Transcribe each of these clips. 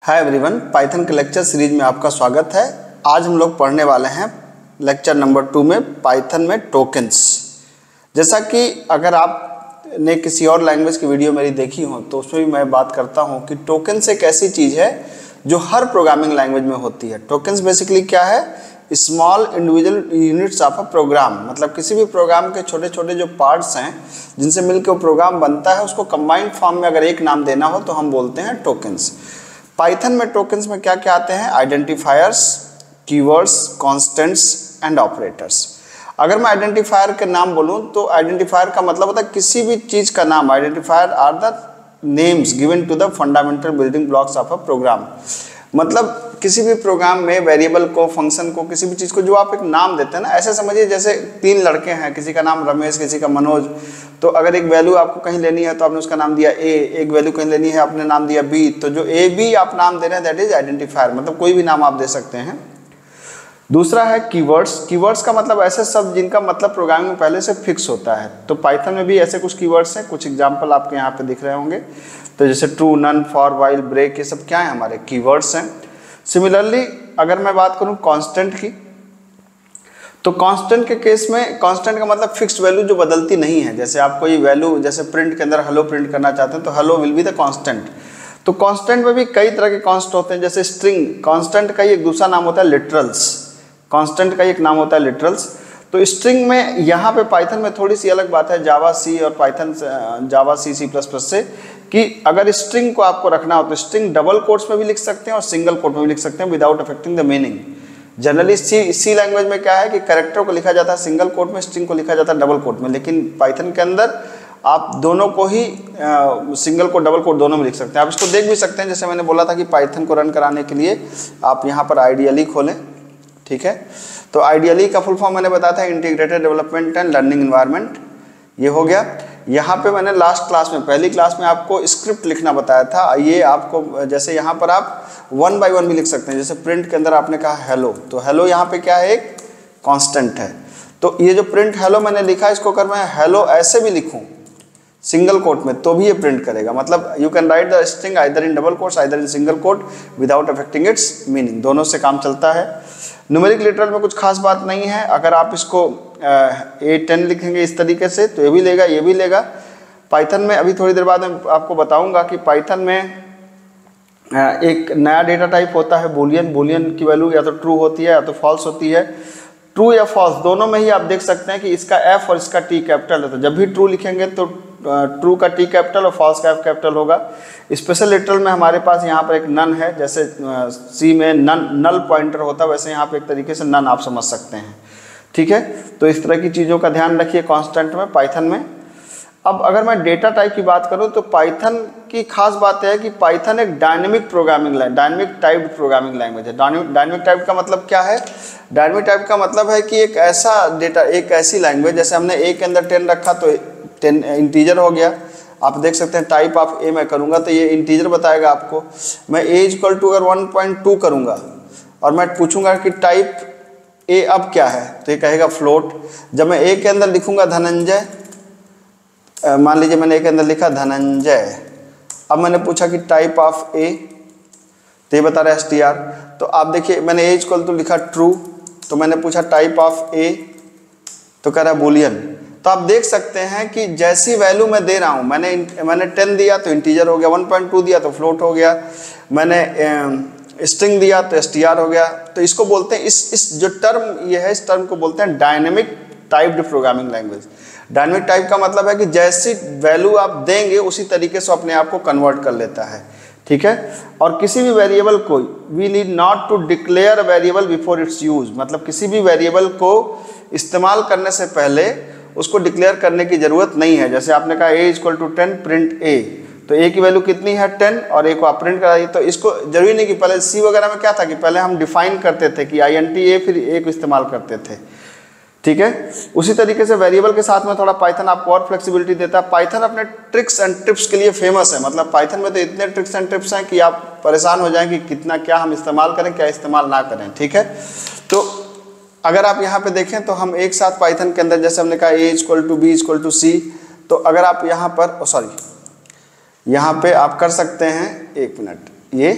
Hi everyone, Python के lecture series में आपका स्वागत है। आज हम लोग पढ़ने वाले हैं लेक्चर नंबर 2 में पाइथन में टोकन्स। जैसा कि अगर आपने किसी और लैंग्वेज की वीडियो मेरी देखी हो तो उसमें भी मैं बात करता हूं कि टोकन्स एक ऐसी चीज़ है जो हर प्रोग्रामिंग लैंग्वेज में होती है। टोकन्स बेसिकली क्या है? Small individual units of a program, मतलब किसी भी प्रोग्राम के छोटे छोटे जो पार्ट्स हैं जिनसे मिलकर वो प्रोग्राम बनता है, उसको कंबाइंड फॉर्म में अगर एक नाम देना हो तो हम बोलते हैं टोकन्स। पाइथन में टोकन्स में क्या क्या आते हैं? Identifiers, keywords, constants and operators. अगर मैं आइडेंटिफायर के नाम बोलूं तो आइडेंटिफायर का मतलब होता है किसी भी चीज़ का नाम। Identifier are the names given to the fundamental building blocks of a program. मतलब किसी भी प्रोग्राम में वेरिएबल को, फंक्शन को, किसी भी चीज़ को जो आप एक नाम देते हैं ना, ऐसे समझिए जैसे 3 लड़के हैं, किसी का नाम रमेश, किसी का मनोज। तो अगर एक वैल्यू आपको कहीं लेनी है तो आपने उसका नाम दिया ए, एक वैल्यू कहीं लेनी है आपने नाम दिया बी। तो जो ए बी आप नाम दे रहे हैं दैट इज आइडेंटिफायर, मतलब कोई भी नाम आप दे सकते हैं। दूसरा है कीवर्ड्स। कीवर्ड्स का मतलब ऐसे शब्द जिनका मतलब प्रोग्रामिंग में पहले से फिक्स होता है। तो पाइथन में भी ऐसे कुछ कीवर्ड्स हैं, कुछ एग्जांपल आपके यहाँ पे दिख रहे होंगे। तो जैसे true, none, for, while, break, ये सब क्या है? हमारे कीवर्ड्स हैं। सिमिलरली अगर मैं बात करूं कांस्टेंट की, तो कांस्टेंट के केस में कांस्टेंट का मतलब फिक्स्ड वैल्यू जो बदलती नहीं है। जैसे आप कोई वैल्यू, जैसे प्रिंट के अंदर हेलो प्रिंट करना चाहते हैं तो hello will be the constant. तो कांस्टेंट में भी कई तरह के कांस्ट होते हैं। जैसे स्ट्रिंग, कांस्टेंट का ही एक दूसरा नाम होता है लिटरल्स। कांस्टेंट का ही एक नाम होता है लिटरल्स। तो स्ट्रिंग में यहाँ पे पाइथन में थोड़ी सी अलग बात है जावा सी और पाइथन जावा C++ से, कि अगर स्ट्रिंग को आपको रखना हो तो स्ट्रिंग डबल कोट्स में भी लिख सकते हैं और सिंगल कोट में भी लिख सकते हैं without affecting the meaning. Generally C language में क्या है कि कैरेक्टर को लिखा जाता है सिंगल कोट में, स्ट्रिंग को लिखा जाता है डबल कोट में। लेकिन पाइथन के अंदर आप दोनों को ही सिंगल कोट, डबल कोट दोनों में लिख सकते हैं। आप इसको देख भी सकते हैं। जैसे मैंने बोला था कि पाइथन को रन कराने के लिए आप यहाँ पर आइडियली खोलें, ठीक है। तो आइडियली का फुल फॉर्म मैंने बताया था integrated development and learning environment, ये हो गया। यहाँ पे मैंने लास्ट क्लास में, पहली क्लास में आपको स्क्रिप्ट लिखना बताया था। ये आपको, जैसे यहाँ पर आप 1 by 1 भी लिख सकते हैं। जैसे प्रिंट के अंदर आपने कहा हेलो, तो हेलो यहाँ पे क्या है? एक कांस्टेंट है। तो ये जो प्रिंट हेलो मैंने लिखा, इसको अगर मैं हेलो ऐसे भी लिखूँ सिंगल कोट में तो भी ये प्रिंट करेगा। मतलब you can write the string either in double quotes either in single quote without affecting it's meaning, दोनों से काम चलता है। न्यूमेरिक लिटरल में कुछ खास बात नहीं है। अगर आप इसको A10 लिखेंगे इस तरीके से तो ये भी लेगा, ये भी लेगा। पाइथन में अभी थोड़ी देर बाद मैं आपको बताऊंगा कि पाइथन में एक नया डेटा टाइप होता है बूलियन। बूलियन की वैल्यू या तो ट्रू होती है या तो फॉल्स होती है। ट्रू या फॉल्स दोनों में ही आप देख सकते हैं कि इसका F और इसका T कैपिटल है। तो जब भी ट्रू लिखेंगे तो ट्रू का T कैपिटल और फॉल्स का F कैपिटल होगा। स्पेशल लिटरल में हमारे पास यहाँ पर एक नन है। जैसे सी में नल पॉइंटर होता है, वैसे यहाँ पे एक तरीके से नन आप समझ सकते हैं, ठीक है। तो इस तरह की चीज़ों का ध्यान रखिए कांस्टेंट में, पाइथन में। अब अगर मैं डेटा टाइप की बात करूं तो पाइथन की खास बात है कि पाइथन एक डायनेमिक टाइप्ड प्रोग्रामिंग लैंग्वेज है। डायनेमिक टाइप का मतलब क्या है? डायनेमिक टाइप का मतलब है कि एक ऐसा डेटा, एक ऐसी लैंग्वेज, जैसे हमने ए के अंदर 10 रखा तो 10 इंटीजर हो गया। आप देख सकते हैं टाइप ऑफ ए मैं करूँगा तो ये इंटीजर बताएगा आपको। मैं ए इक्वल टू अगर 1.2 करूँगा और मैं पूछूंगा कि टाइप ए अब क्या है तो ये कहेगा फ्लोट। जब मैं ए के अंदर लिखूंगा धनंजय, मान लीजिए मैंने ए के अंदर लिखा धनंजय, अब मैंने पूछा कि टाइप ऑफ ए तो ये बता रहा है str। तो आप देखिए मैंने ए इक्वल टू लिखा ट्रू, तो मैंने पूछा टाइप ऑफ ए तो कह रहा है बूलियन। तो आप देख सकते हैं कि जैसी वैल्यू मैं दे रहा हूँ, मैंने 10 दिया तो इंटीजर हो गया, 1.2 दिया तो फ्लोट हो गया, मैंने स्ट्रिंग दिया तो str हो गया। तो इसको बोलते हैं, इस जो टर्म ये है, इस टर्म को बोलते हैं dynamic typed programming language. Dynamic type का मतलब है कि जैसी वैल्यू आप देंगे उसी तरीके से अपने आप को कन्वर्ट कर लेता है, ठीक है। और किसी भी वेरिएबल को, we need not to declare a variable before its use, मतलब किसी भी वेरिएबल को इस्तेमाल करने से पहले उसको डिक्लेयर करने की जरूरत नहीं है। जैसे आपने कहा ए इक्वल टू 10 प्रिंट ए, तो ए की वैल्यू कितनी है 10 और ए को आप प्रिंट कराइए। तो इसको जरूरी नहीं कि पहले सी वगैरह में क्या था कि पहले हम डिफाइन करते थे कि INT ए, फिर ए को इस्तेमाल करते थे, ठीक है। उसी तरीके से वेरिएबल के साथ में थोड़ा पाइथन आपको और फ्लेक्सिबिलिटी देता है। पाइथन अपने ट्रिक्स एंड टिप्स के लिए फेमस है। मतलब पाइथन में तो इतने ट्रिक्स एंड टिप्स हैं कि आप परेशान हो जाएं कि कितना क्या हम इस्तेमाल करें, क्या इस्तेमाल ना करें, ठीक है। तो अगर आप यहाँ पे देखें तो हम एक साथ पाइथन के अंदर, जैसे हमने कहा A equal to B equal to C, तो अगर आप यहाँ पे आप कर सकते हैं, एक मिनट, ये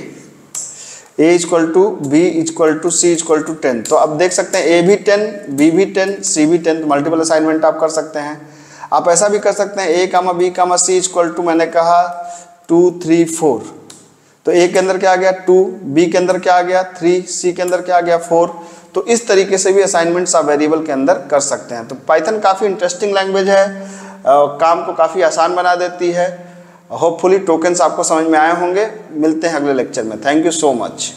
a equal to b equal to c equal to 10। तो अब देख सकते हैं a भी 10, b भी 10, c भी 10, तो मल्टीपल असाइनमेंट आप कर सकते हैं। आप ऐसा भी कर सकते हैं a, b, c equal to मैंने कहा 2, 3, 4। तो a के अंदर क्या आ गया 2, b के अंदर क्या आ गया 3, c के अंदर क्या आ गया 4। तो इस तरीके से भी असाइनमेंट्स आप वेरिएबल के अंदर कर सकते हैं। तो पाइथन काफ़ी इंटरेस्टिंग लैंग्वेज है, काम को काफ़ी आसान बना देती है। होपफुली टोकन्स आपको समझ में आए होंगे। मिलते हैं अगले लेक्चर में। Thank you so much.